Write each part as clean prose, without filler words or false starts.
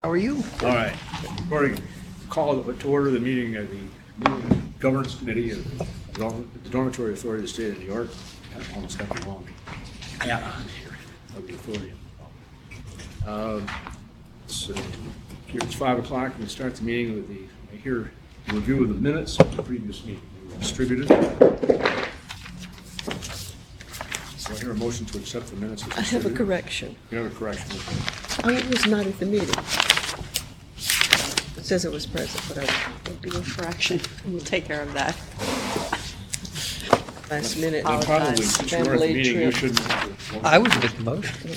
How are you? All right. Recording. Call to order the meeting of the Governance Committee of the Dormitory Authority of the State of New York. I almost got the wrong hat on here of the authority. So here it's 5 o'clock. We start the meeting with the review of the minutes of the previous meeting. They were distributed. So I hear a motion to accept the minutes. I have a correction. You have a correction. I was not at the meeting. It says it was present, but There'll be a correction. We'll take care of that. last minute. Then probably, since you were at the Family meeting, you trip. shouldn't. I would make the motion.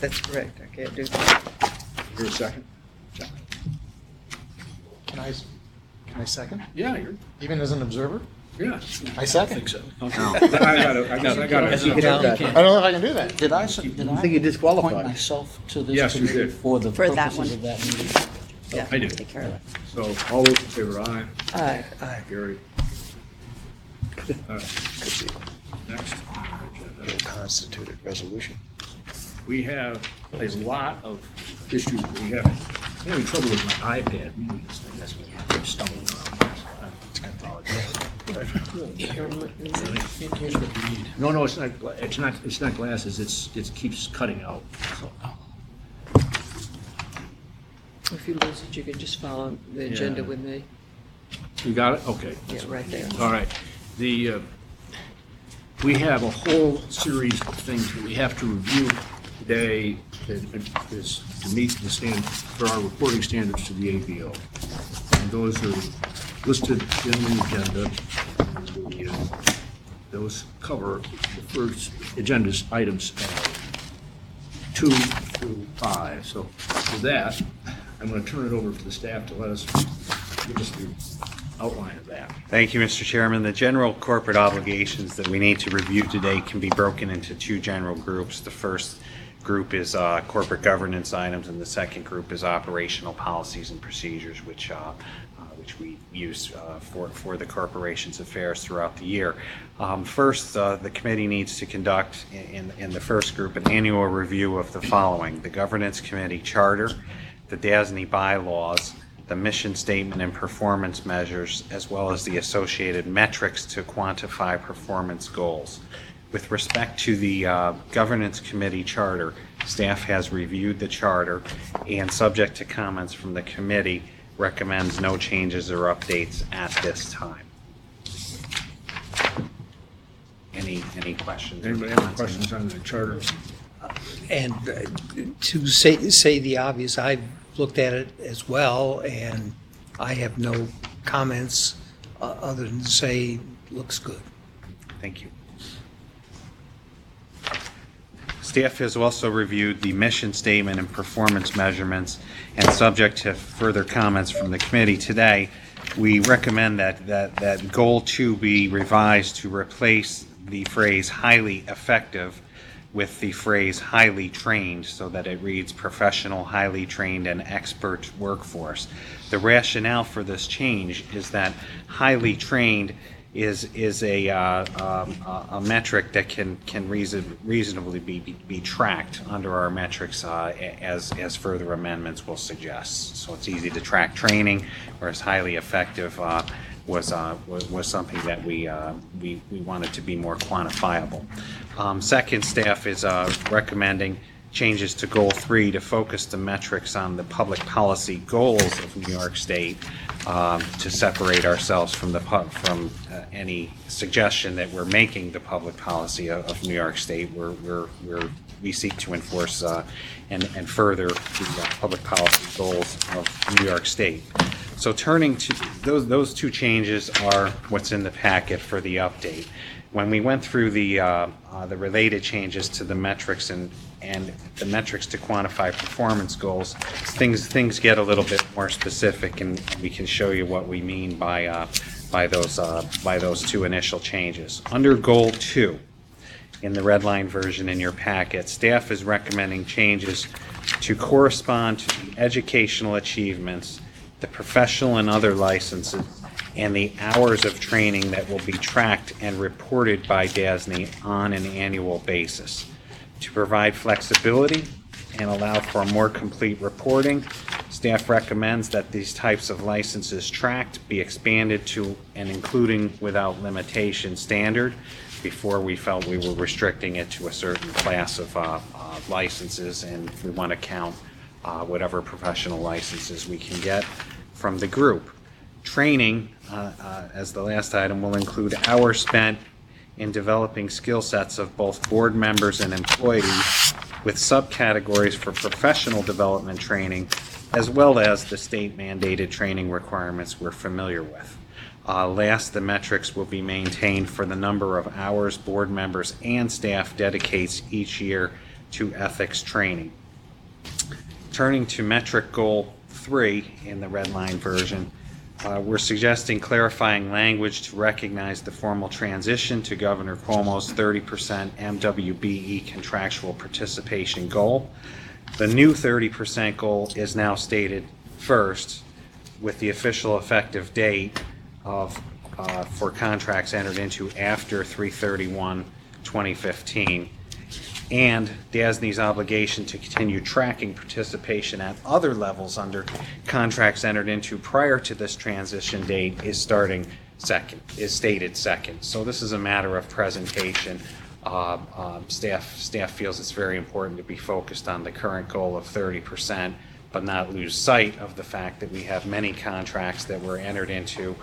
That's correct. I can't do that. You're a second? Can I second? Yeah, you're, Even as an observer? yeah. I second. I got it. I don't know if I can do that. Did I think you disqualified. appoint myself to this Yes, you committee did. for the For that purposes one. of that meeting? Yeah, I do. take care of it. So all those in favor, aye. Aye. Gary. Next. Constituted resolution. We have a lot of issues. We have, I'm having trouble with my iPad. Maybe it's like that's what I'm stumbling around. I apologize. Here's what you need. No, it's not glasses. It keeps cutting out. So, If you lose it, you can just follow the agenda Yeah. with me. you got it? Okay. Yeah, right there. All right. We have a whole series of things that we have to review today that is to meet the standard, for our reporting standards to the ABO. And those are listed in the agenda. Those cover the first agenda's items 2 through 5. So with that, I'm going to turn it over to the staff to let us give us the outline of that. Thank you, Mr. Chairman. The general corporate obligations that we need to review today can be broken into two general groups. The first group is corporate governance items, and the second group is operational policies and procedures, which we use for the corporation's affairs throughout the year. First, the committee needs to conduct, in the first group, an annual review of the following: the Governance Committee Charter, the DASNY bylaws, the mission statement and performance measures, as well as the associated metrics to quantify performance goals. With respect to the Governance Committee Charter, staff has reviewed the charter and, subject to comments from the committee, recommends no changes or updates at this time. Any questions? Anybody have any questions on the charter? And to say the obvious, I've looked at it as well, and I have no comments other than to say, looks good. Thank you. Staff has also reviewed the mission statement and performance measurements, and subject to further comments from the committee today, we recommend that Goal 2 be revised to replace the phrase highly effective with the phrase highly trained, so that it reads professional, highly trained, and expert workforce. The rationale for this change is that highly trained is a metric that can reasonably be tracked under our metrics as further amendments will suggest. So it's easy to track training, whereas highly effective was something that we wanted to be more quantifiable. Second, staff is recommending changes to Goal 3 to focus the metrics on the public policy goals of New York State, to separate ourselves from any suggestion that we're making the public policy of New York State. We seek to enforce and further the public policy goals of New York State. So turning to those two changes are what's in the packet for the update. When we went through the related changes to the metrics and the metrics to quantify performance goals, things get a little bit more specific, and we can show you what we mean by those two initial changes. Under Goal 2, in the red line version in your packet, staff is recommending changes to correspond to the educational achievements, the professional and other licenses, and the hours of training that will be tracked and reported by DASNY on an annual basis, to provide flexibility and allow for a more complete reporting. Staff recommends that these types of licenses tracked be expanded to an including without limitation standard. Before, we felt we were restricting it to a certain class of licenses, and we want to count whatever professional licenses we can get from the group. Training, as the last item, will include hours spent in developing skill sets of both board members and employees, with subcategories for professional development training, as well as the state mandated training requirements we're familiar with. Last, the metrics will be maintained for the number of hours board members and staff dedicates each year to ethics training. Turning to metric goal 3 in the red line version, we're suggesting clarifying language to recognize the formal transition to Governor Cuomo's 30% MWBE contractual participation goal. The new 30% goal is now stated first, with the official effective date of for contracts entered into after 3/31/2015, and DASNY's obligation to continue tracking participation at other levels under contracts entered into prior to this transition date is stated second. So this is a matter of presentation. Staff feels it's very important to be focused on the current goal of 30%, but not lose sight of the fact that we have many contracts that were entered into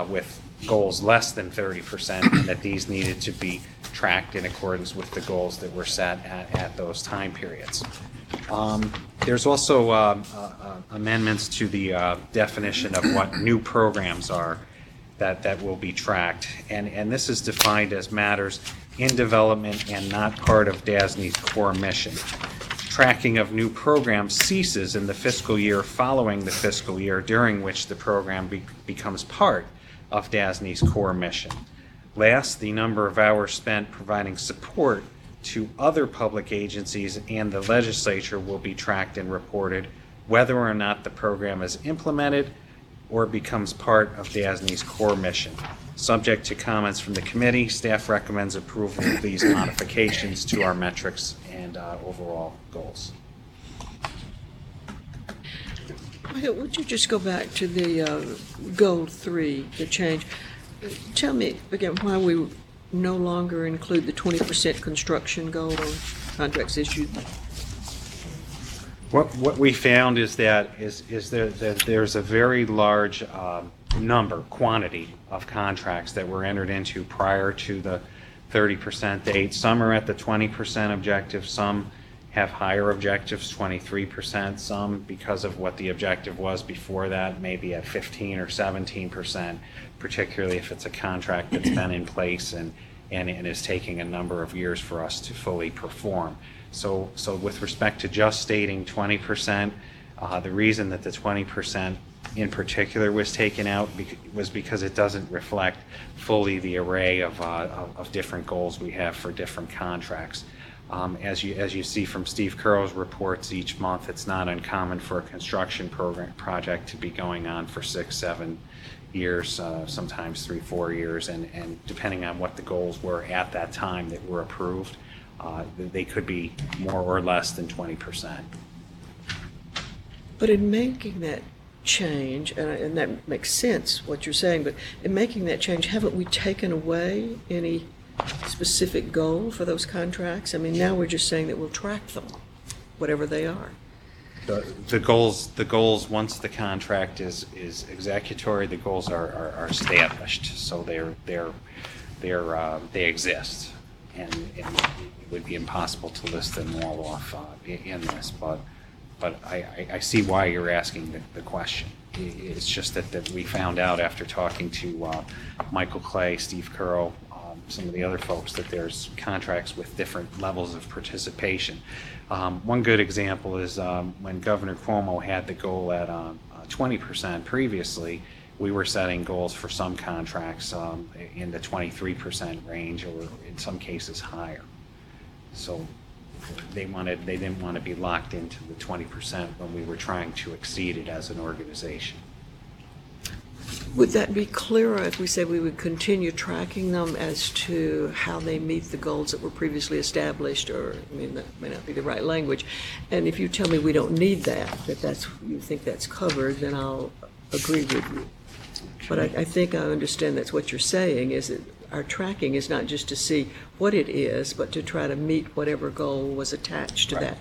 with goals less than 30%, and that these needed to be tracked in accordance with the goals that were set at those time periods. There's also amendments to the definition of what new programs are that will be tracked, and this is defined as matters in development and not part of DASNY's core mission. Tracking of new programs ceases in the fiscal year following the fiscal year during which the program becomes part of DASNY's core mission. Last, the number of hours spent providing support to other public agencies and the legislature will be tracked and reported, whether or not the program is implemented or becomes part of DASNY's core mission. Subject to comments from the committee, staff recommends approval of these modifications to our metrics and overall goals. Michael, would you just go back to the goal 3, the change? Tell me again why we no longer include the 20% construction goal on contracts issued. What we found is that there's a very large quantity of contracts that were entered into prior to the 30% date. Some are at the 20% objective, some have higher objectives, 23%, some, because of what the objective was before that, maybe at 15 or 17%, particularly if it's a contract that's been in place and is taking a number of years for us to fully perform. So with respect to just stating 20%, the reason that the 20% in particular was taken out was because it doesn't reflect fully the array of different goals we have for different contracts. As you see from Steve Curl's reports each month, it's not uncommon for a construction project to be going on for 6-7 years, sometimes 3-4 years, and depending on what the goals were at that time that were approved, they could be more or less than 20%. But in making that change, and that makes sense what you're saying, but in making that change, haven't we taken away any specific goal for those contracts? I mean, now we're just saying that we'll track them, whatever they are. The goals. Once the contract is executory, the goals are established, so they exist, and it would be impossible to list them all off in this. But I see why you're asking the question. It's just that we found out after talking to Michael Clay, Steve Curl, some of the other folks, that there's contracts with different levels of participation. One good example is when Governor Cuomo had the goal at 20% previously, we were setting goals for some contracts in the 23% range, or in some cases higher. So they didn't want to be locked into the 20% when we were trying to exceed it as an organization. Would that be clearer if we said we would continue tracking them as to how they meet the goals that were previously established, or, I mean, that may not be the right language. And if you tell me we don't need that, you think that's covered, then I'll agree with you. But I think I understand that's what you're saying, is that our tracking is not just to see what it is, but to try to meet whatever goal was attached to that.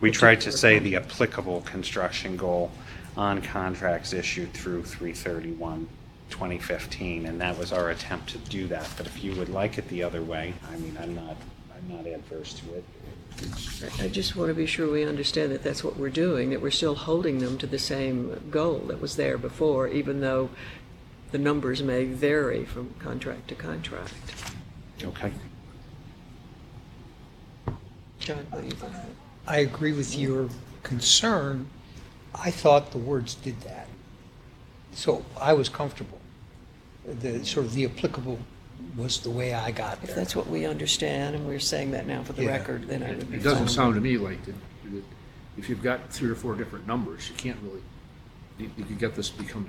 We tried to say the applicable construction goal on contracts issued through 3/31/2015, and that was our attempt to do that. But if you would like it the other way, I mean, I'm not adverse to it. I just want to be sure we understand that that's what we're doing, that we're still holding them to the same goal that was there before, even though the numbers may vary from contract to contract. Okay. John, what do you think? I agree with your concern. I thought the words did that. So I was comfortable. The sort of the applicable was the way I got If there. that's what we understand, and we're saying that now for the Yeah. record, then I would be It doesn't fine. sound to me like that if you've got 3 or 4 different numbers, you can't really, you could get this become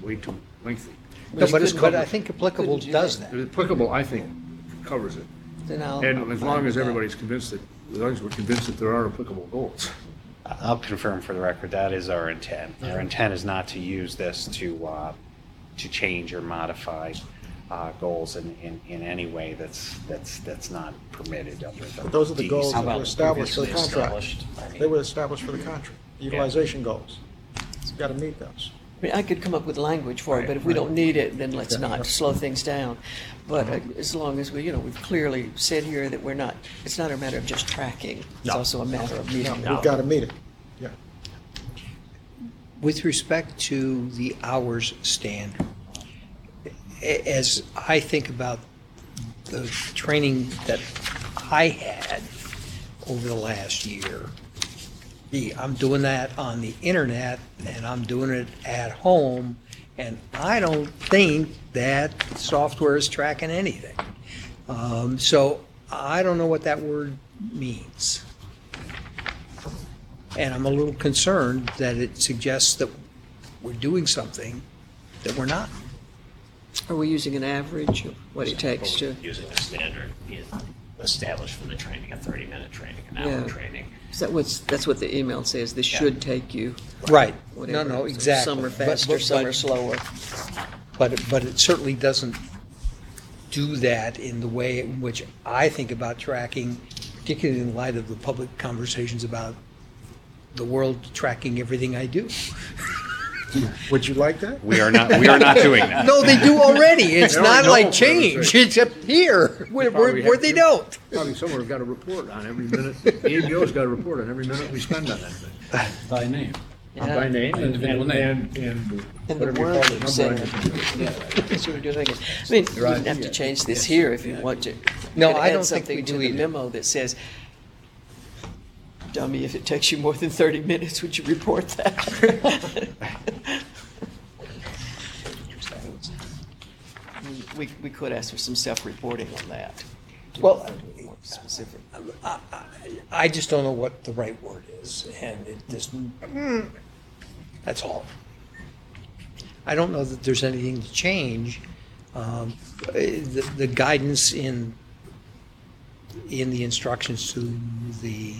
way too lengthy. No, but couldn't- but I think applicable couldn't do does that. that. The applicable, I think, covers it. Then I'll. And I'm as fine long with as that. everybody's convinced that, as long as we're convinced that there are applicable goals. I'll confirm for the record, that is our intent. Our intent is not to use this to change or modify goals in any way that's not permitted under the But those are the goals that DEC. were established for the contract. They were established for the contract, utilization goals. You've got to meet those. I mean, I could come up with language for it, but if we don't need it, then let's not slow things down. But as long as we've clearly said here that it's not a matter of just tracking. It's also a matter of meeting. No, we've got to meet it. Yeah. With respect to the hours standard, as I think about the training that I had over the last year, I'm doing that on the internet and I'm doing it at home, and I don't think that software is tracking anything. So I don't know what that word means. And I'm a little concerned that it suggests that we're doing something that we're not. Are we using an average of what it takes to? Using a standard is established for the training, a 30-minute training, an Yeah. hour training. That's what the email says. This should take you. Right. Whatever. No, So exactly. Some are But- faster, but- some but- are slower. But it certainly doesn't do that in the way in which I think about tracking, particularly in light of the public conversations about the world tracking everything I do. Would you like that? We are not doing that. No, they do already. It's They not already know, like for change. goodness sake. It's up here where they don't. Probably somewhere got a report on every minute, the ABO's got a report on every minute we spend on that thing. By name. By name and Individual name. and And the whatever you word call the you're saying. number. That's what we're doing. I mean, you wouldn't have to change this here if you want to. No, You could I add don't think something we to do the either. memo that says, dummy, if it takes you more than 30 minutes, would you report that? We could ask for some self-reporting on that. Well, More specific. I just don't know what the right word is, and it just, that's all. I don't know that there's anything to change. The guidance in the instructions to the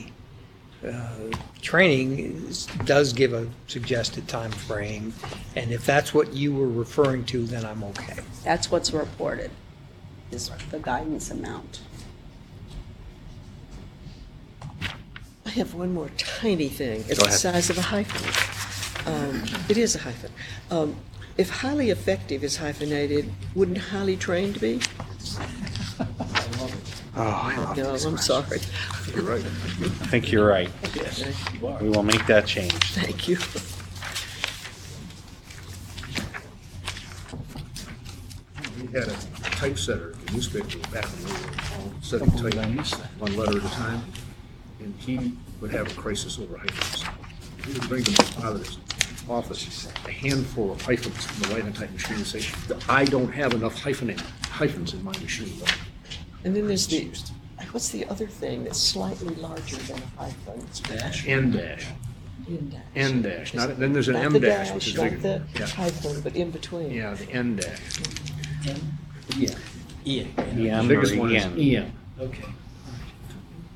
training does give a suggested time frame, and if that's what you were referring to, then I'm okay. That's what's reported, is the guidance amount. I have one more tiny thing. It's Go the ahead. size of a hyphen. It is a hyphen. If highly effective is hyphenated, wouldn't highly trained be? Oh, I love No, this I'm question. sorry. You're right. I think you're right. We will make that change. Thank you. We had a typesetter in the newspaper back when we were all setting Did I type miss that? one letter at a time, and he would have a crisis over hyphens. He would bring them out of his office, a handful of hyphens from the White type machine and say, I don't have enough hyphens in my machine. And then there's what's the other thing that's slightly larger than a hyphen? Dash? And dash. N dash, not, then there's an Not M the dash, which is not bigger. the Yeah. hyphen, but in between. Yeah, the N dash. Yeah. Yeah. EM The or biggest one is EN? EM. Okay.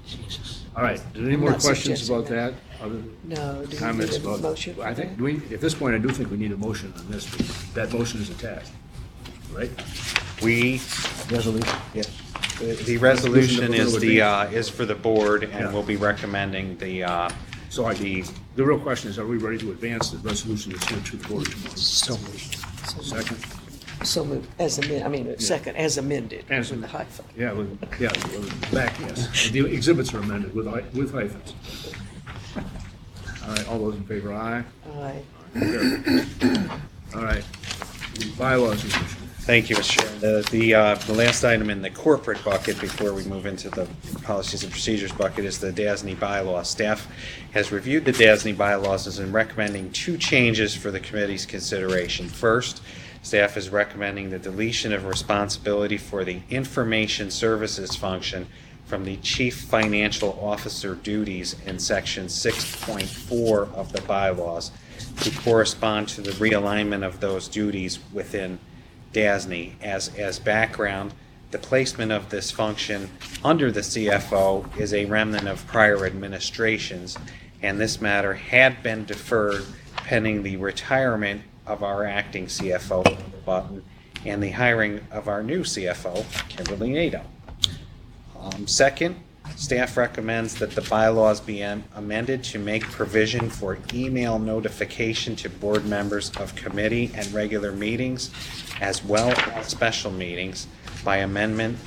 Jesus. All right, is there any I'm more not questions suggesting about that. that? Other No, do we comments need a about? motion for I think, that? do we, at this point, I do think we need a motion on this, because that motion is attached, right? We, Resolution? Yes. the resolution is the, Resolution. is for the board, Yeah. and we'll be recommending the, So the real question is, are we ready to advance the resolution that's here to the board tomorrow? So moved. Second? So moved, as amended, I mean, second, as amended, As with the hyphen. Yeah, back, yes. The exhibits are amended with hyphens. All right, all those in favor, aye. Aye. All right, bylaws resolution. thank you, Mr. Chairman. The last item in the corporate bucket before we move into the policies and procedures bucket is the DASNY bylaw. Staff has reviewed the DASNY bylaws and is recommending 2 changes for the committee's consideration. First, staff is recommending the deletion of responsibility for the information services function from the chief financial officer duties in section 6.4 of the bylaws to correspond to the realignment of those duties within DASNY. As background, the placement of this function under the CFO is a remnant of prior administrations, and this matter had been deferred pending the retirement of our acting CFO, Button, and the hiring of our new CFO, Kimberly Nadeau. Second, staff recommends that the bylaws be amended to make provision for email notification to board members of committee and regular meetings, as well as special meetings, by amendment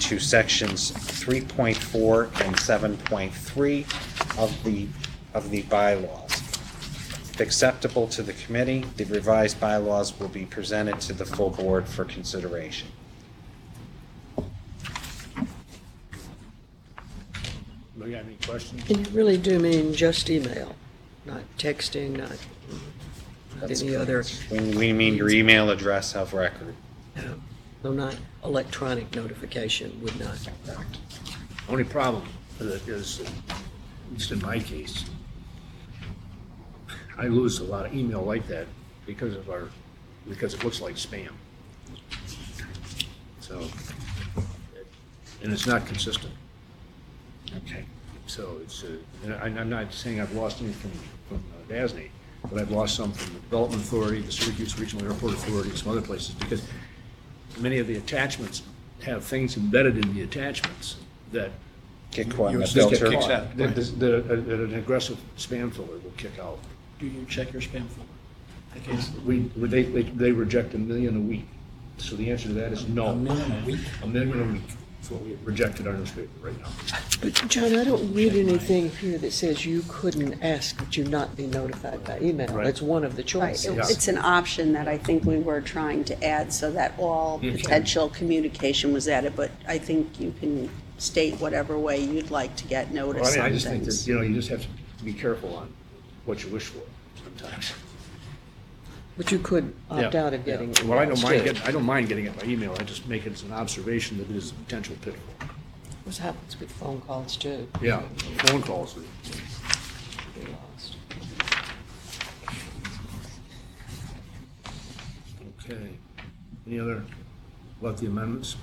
to sections 3.4 and 7.3 of the bylaws. If acceptable to the committee, the revised bylaws will be presented to the full board for consideration. Do you have any questions? And you really do mean just email, not texting, not any other, We mean your email address of record. no, not electronic notification, would not. Only problem is, at least in my case, I lose a lot of email like that because it looks like spam. So, and it's not consistent. Okay. So it's, and I'm not saying I've lost any from DASNY, but I've lost some from the Development Authority, the Syracuse Regional Airport Authority, and some other places, because many of the attachments have things embedded in the attachments that Get caught in the just get filter. caught, out, that right. that an aggressive spam filter will kick out. Do you check your spam folder? Okay. They reject 1 million a week. So the answer to that is no. 1 million a week? 1 million a week. That's what we rejected our newspaper right now. But John, I don't read anything here that says you couldn't ask that you not be notified by email. Right. That's one of the Right, choices. it's an option that I think we were trying to add so that all You can. potential communication was added, but I think you can state whatever way you'd like to get Well, notice I on just think that, things. you just have to be careful on what you wish for sometimes. But you could opt Yeah, out of yeah. getting Well, I don't mind emails, too. I don't mind getting it by email. I just make it as an observation that it is a potential pitfall. What happens with phone calls, too? Yeah, phone calls. Be lost. Okay. Any other, about the amendments?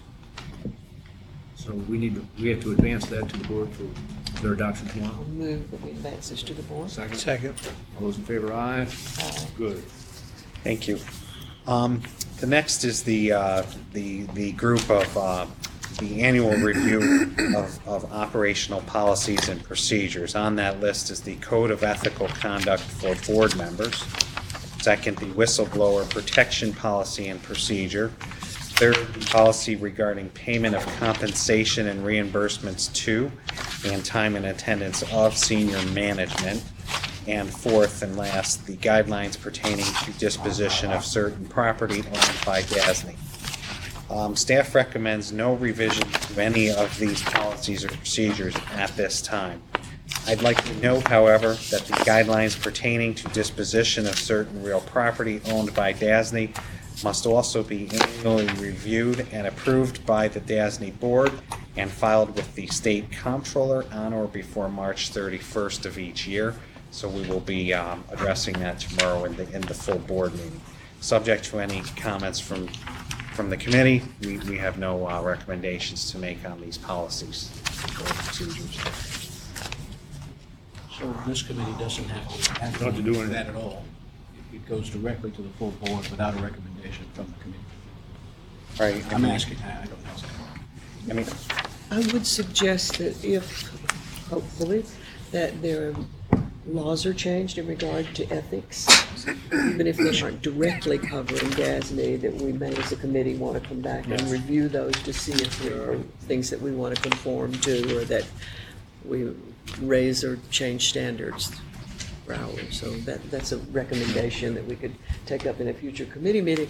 So we have to advance that to the board for their adoption tomorrow. I'll move that we advance this to the board. Second? Second. All those in favor, aye? Aye. Good. Thank you. The next is the group of the annual review of operational policies and procedures. On that list is the Code of Ethical Conduct for board members. Second, the whistleblower protection policy and procedure. Third, the policy regarding payment of compensation and reimbursements to and time and attendance of senior management. And fourth and last, the guidelines pertaining to disposition of certain property owned by DASNY. Staff recommends no revision to any of these policies or procedures at this time. I'd like to note, however, that the guidelines pertaining to disposition of certain real property owned by DASNY must also be annually reviewed and approved by the DASNY board and filed with the state comptroller on or before March 31st of each year. So we will be addressing that tomorrow in the full board meeting. Subject to any comments from the committee, we have no recommendations to make on these policies or procedures. So this committee doesn't have to Don't have to do anything. that at all. It goes directly to the full board without a recommendation from the committee. Right. I'm asking, I don't know. I mean, I would suggest that if, hopefully, that their laws are changed in regard to ethics, even if they aren't directly covering DASNY, that we may as a committee want to come back and review those to see if there are things that we want to conform to or that we raise or change standards for ours. So that's a recommendation that we could take up in a future committee meeting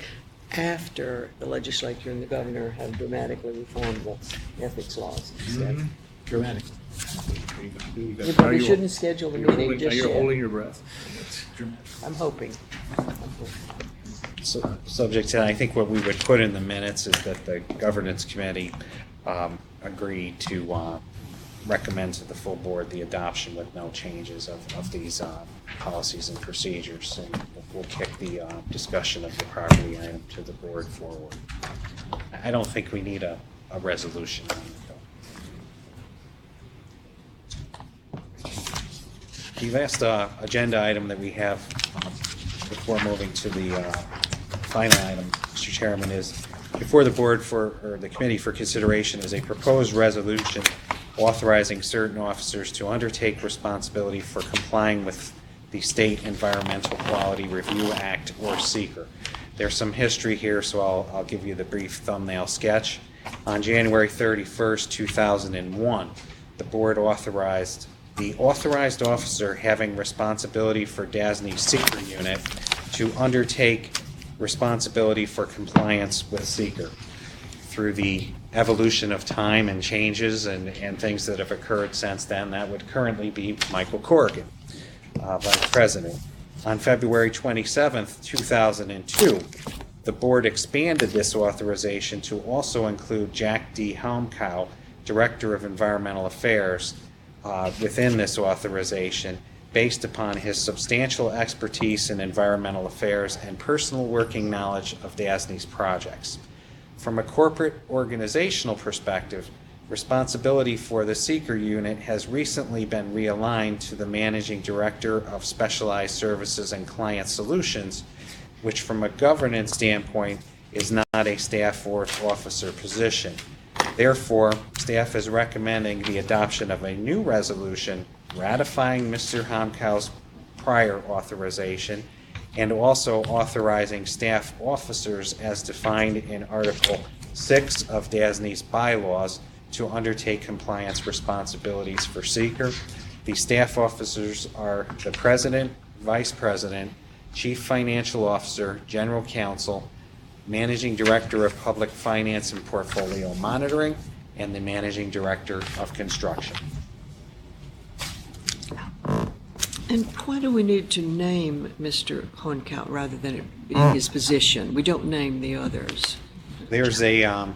after the legislature and the governor have dramatically reformed the ethics laws. Dramatically. We probably shouldn't schedule the meeting just You're yet. holding your breath. I'm hoping. so, subject to, I think what we would put in the minutes is that the governance committee agreed to recommend to the full board the adoption with no changes of these policies and procedures, and we'll kick the discussion of the property item to the board forward. I don't think we need a resolution on it, though. The last agenda item that we have before moving to the final item, Mr. Chairman, is before the board or the committee for consideration is a proposed resolution authorizing certain officers to undertake responsibility for complying with the State Environmental Quality Review Act, or SEQR. There's some history here, so I'll give you the brief thumbnail sketch. On January 31st, 2001, the board authorized the authorized officer having responsibility for DASNY's SEQR unit to undertake responsibility for compliance with SEQR. Through the evolution of time and changes and things that have occurred since then, that would currently be Michael Corrigan, Vice President. On February 27th, 2002, the board expanded this authorization to also include Jack D. Helmkow, Director of Environmental Affairs, within this authorization, based upon his substantial expertise in environmental affairs and personal working knowledge of DASNY's projects. From a corporate organizational perspective, responsibility for the SEQR unit has recently been realigned to the Managing Director of Specialized Services and Client Solutions, which from a governance standpoint is not a staff or officer position. Therefore, staff is recommending the adoption of a new resolution ratifying Mr. Helmkow's prior authorization and also authorizing staff officers as defined in Article 6 of DASNY's bylaws to undertake compliance responsibilities for SEQR. The staff officers are the President, Vice President, Chief Financial Officer, General Counsel, Managing Director of Public Finance and Portfolio Monitoring, and the Managing Director of Construction. And why do we need to name Mr. Hornkout rather than it being his position? We don't name the others. There's a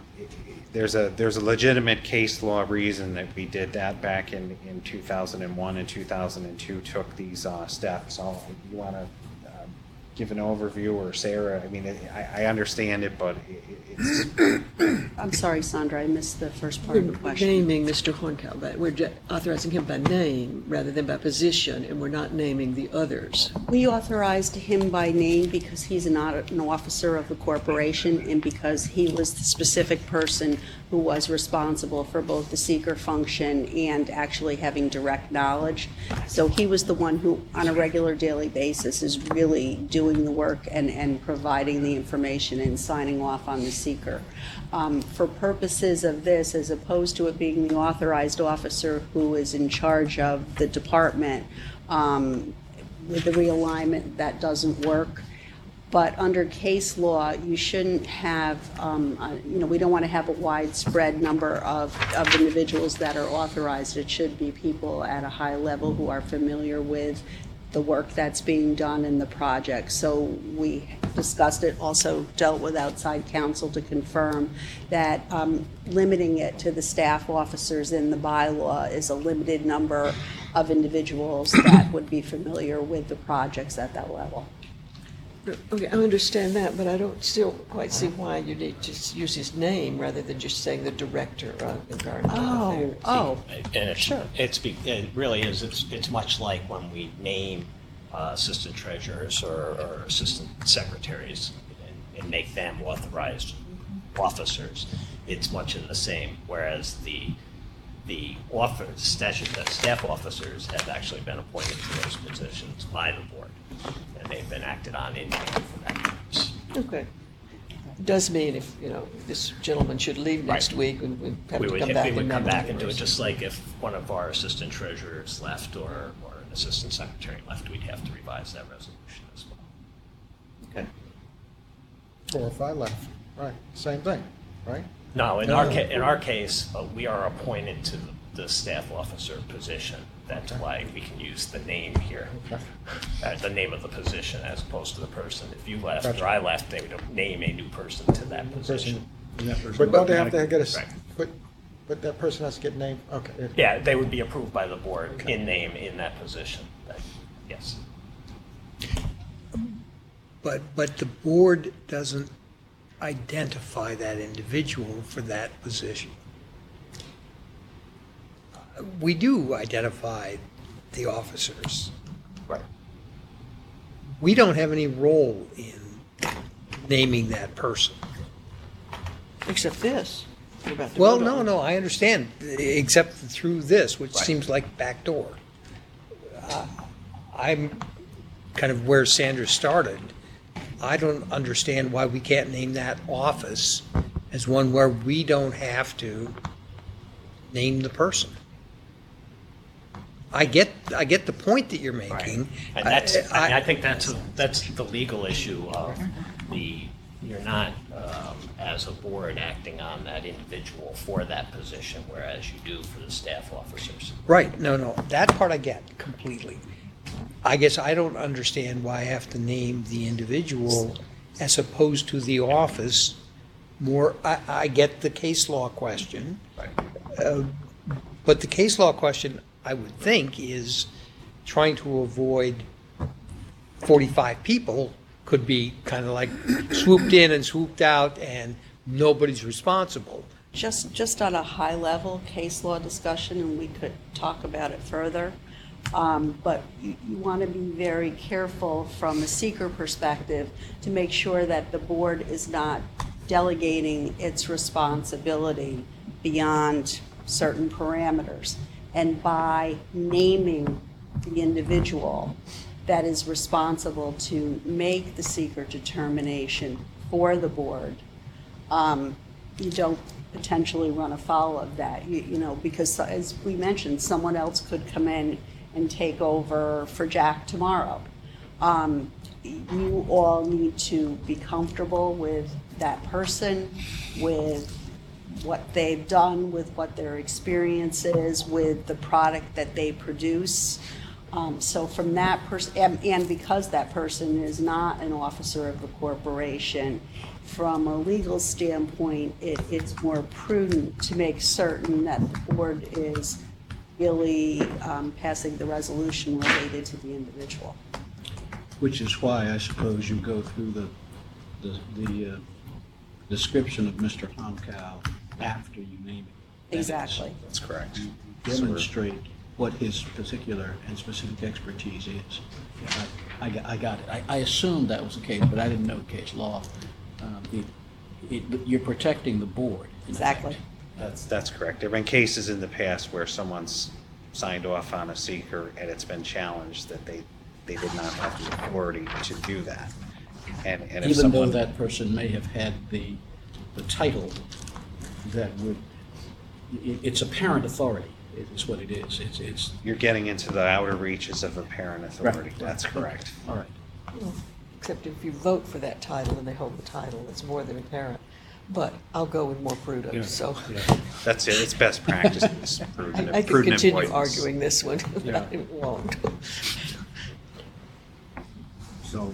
legitimate case law reason that we did that back in 2001 and 2002, took these steps. So you want to give an overview, or Sarah? I mean, I understand it, but it's... I'm sorry, Sandra, I missed the first part of the We're question. naming Mr. Hornkout, but we're authorizing him by name rather than by position, and we're not naming the others. We authorized him by name because he's not an officer of the corporation and because he was the specific person who was responsible for both the SEQR function and actually having direct knowledge. So he was the one who, on a regular daily basis, is really doing the work and providing the information and signing off on the SEQR. For purposes of this, as opposed to it being the authorized officer who is in charge of the department, with the realignment, that doesn't work. But under case law, you shouldn't have, we don't want to have a widespread number of individuals that are authorized. It should be people at a high level who are familiar with the work that's being done in the project. So we discussed it, also dealt with outside counsel to confirm that limiting it to the staff officers in the bylaw is a limited number of individuals that would be familiar with the projects at that level. Okay, I understand that, but I don't still quite see why you need to use his name rather than just saying the director of environmental affairs. And it's, Sure. it really is, it's much like when we name assistant treasurers or assistant secretaries and make them authorized officers. It's much in the same, whereas the staff officers have actually been appointed to those positions by the board, and they've been acted on in name for that purpose. Okay. Does mean if, this gentleman should leave next Right. week, we have to come back We would and come name back him. and do it, just like if one of our assistant treasurers left or an assistant secretary left, we'd have to revise that resolution as well. Okay. Or if I left, right, same thing, right? No, in No. our case, we are appointed to the staff officer position. That's why we can use the name here, the name of the position as opposed to the person. If you left Gotcha. or I left, they would name a new person to that position. But don't they have to get Right. but that person has to get named, okay. Yeah, they would be approved by the board in name in that position. Yes. But the board doesn't identify that individual for that position. We do identify the officers. Right. We don't have any role in naming that person. Except this. We're about to Well, vote on. no, I understand, except through this, which Right. seems like backdoor. I'm kind of where Sandra started. I don't understand why we can't name that office as one where we don't have to name the person. I get the point that you're making. And that's, I think that's the legal issue of you're not, as a board, acting on that individual for that position, whereas you do for the staff officers. Right, no, that part I get completely. I guess I don't understand why I have to name the individual as opposed to the office more. I get the case law question. Right. But the case law question, I would think, is trying to avoid 45 people could be kind of like swooped in and swooped out and nobody's responsible. Just on a high-level case law discussion, and we could talk about it further, but you want to be very careful from a seeker perspective to make sure that the board is not delegating its responsibility beyond certain parameters. And by naming the individual that is responsible to make the seeker determination for the board, you don't potentially run afoul of that, because as we mentioned, someone else could come in and take over for Jack tomorrow. You all need to be comfortable with that person, with what they've done, with what their experience is, with the product that they produce. So from that person, and because that person is not an officer of the corporation, from a legal standpoint, it's more prudent to make certain that the board is really passing the resolution related to the individual. Which is why I suppose you go through the description of Mr. Honkow after you name it. Exactly. That's correct. Demonstrate what his particular and specific expertise is. I got it. I assumed that was the case, but I didn't know case law. You're protecting the board. in Exactly. effect. That's correct. There have been cases in the past where someone's signed off on a seeker and it's been challenged that they did not have the authority to do that. And if Even though someone, that person may have had the title that would, it's apparent authority is what it is. It's you're getting into the outer reaches of apparent authority. Right. That's correct. all right. Except if you vote for that title and they hold the title, it's more than apparent. But I'll go with more prudent, so. That's it. It's best practice. It's prudent, I could prudent continue avoidance. arguing this one, but I won't. So,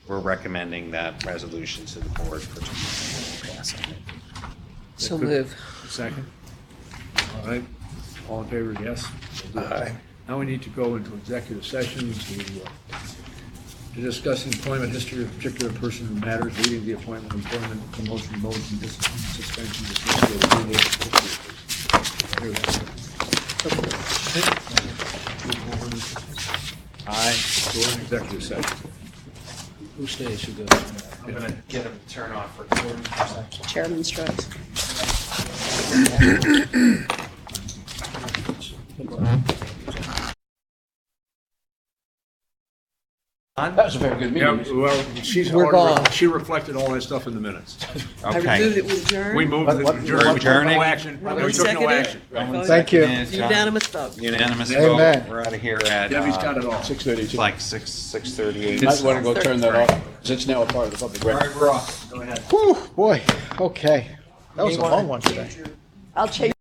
We're recommending that resolution to the board for tomorrow. So move. second? All right, all in favor, yes? We'll do that. Now we need to go into executive session to discuss the employment history of a particular person who matters, leading the appointment, employment, promotion, demotion, discipline, suspension, dismissal, removal. Here we go. Aye. Go in executive session. Who stays, who goes? I'm going to get him to turn off recording. Chairman strikes. That was a very good Yeah, meeting. well, she's We're already, gone. she reflected all that stuff in the minutes. I moved Okay. it with adjourn. We moved it, What- adjourned. We took adjourning? no action. Robin We took no seconded? action. Thank you. Unanimous vote. Unanimous Amen. vote. We're out of here at, Debbie's got it all. 6:32. like 6:38. Might want to go turn that off, 'cause it's now a part of the public record. All right, we're off. Go ahead. Whew, boy, okay. That was a long one today. I'll change.